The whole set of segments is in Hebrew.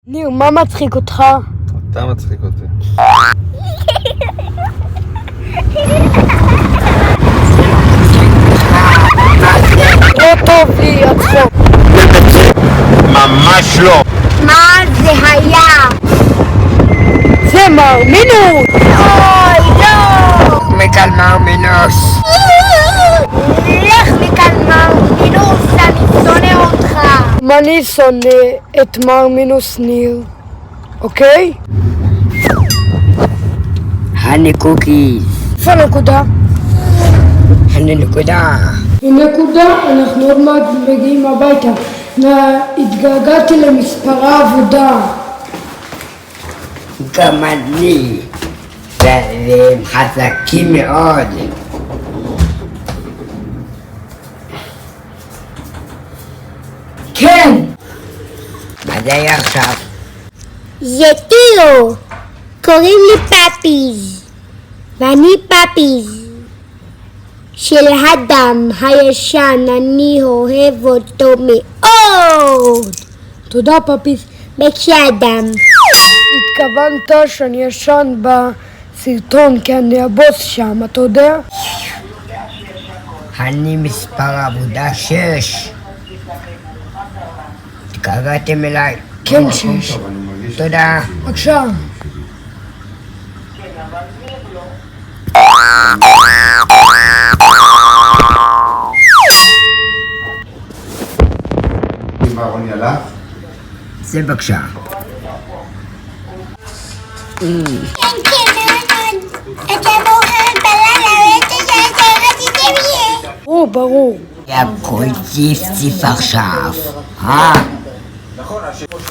ניר, מה מצחיק אותך? אתה מצחיק אותי. לא טוב לי הצחוק. ממש לא. מה זה היה? זה מרמינוס! אוי, לא! מכאן מרמינוס. לך מכאן מרמינוס, אני שונא אותך. אני שונא את מרמינוס ניר, אוקיי? הני קוקיז. איפה הנקודה? הני נקודה. בנקודה אנחנו עוד מעט מגיעים הביתה. התגעגעתי למספרי העבודה. גם אני. והם חזקים מאוד. כן! מה זה היה עכשיו? זה טיו. קוראים לי פאפיז. ואני פאפיז. של הדם הישן, אני אוהב אותו מאוד. תודה פפיס. בכשאדם. התכוונת שאני ישן בסרטון כי אני הבוס שם, אתה יודע? אני מספר עבודה 6. התקרבתם אליי. כן, 6. תודה. בבקשה. אם אהרוני הלך? זה בבקשה. אתה מוכן בלילה רציתם יהיה. ברור. הכל ציף עכשיו.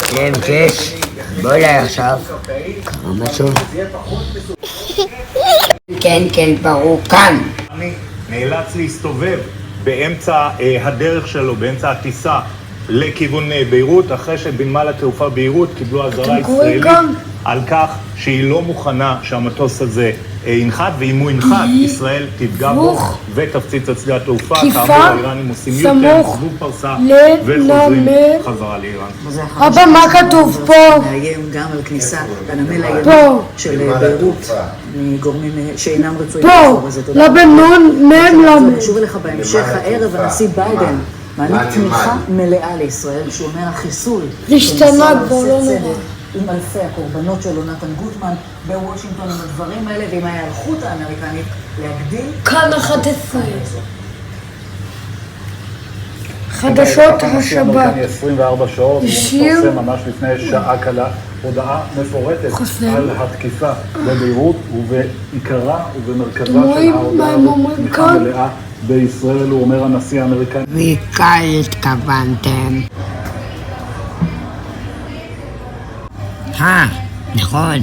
כן, 6. בוא אליי עכשיו. קרה משהו? כן, ברור, כאן. אני נאלץ להסתובב באמצע הדרך שלו, באמצע הטיסה לכיוון ביירות, אחרי שבנמל התעופה ביירות קיבלו אזהרה ישראלית על כך שהיא לא מוכנה שהמטוס הזה ינחת, ואם הוא ינחת, ישראל תפגע בו ותפציץ את שדה התעופה. כאמור, האיראנים עושים יותר סיבוב פרסה וחוזרים חזרה לאיראן. אבא, מה כתוב פה? מאיים גם על כניסה לנמל הימי פה. של ביירות מגורמים שאינם רצויים פה, לאזור הזה. לבנון, מהם למד. נשוב אליך בהמשך הערב, הנשיא ביידן מעניק תמיכה מלאה לישראל, שהוא אומר החיסול זה השתנה כבר, לא נורא. עם אלפי הקורבנות של יונתן גוטמן בוושינגטון, עם הדברים האלה ועם ההיערכות האמריקנית להגדיל. כאן 11. חדשות השבת. 24 שעות, שיר. הוא מפרסם ממש לפני שעה קלה הודעה מפורטת על התקיפה בביירות, ובעיקרה ובמרכזה של ההודעה הזאת תמיכה מלאה בישראל. הוא אומר הנשיא האמריקני. ויקאי התכוונתם. נכון.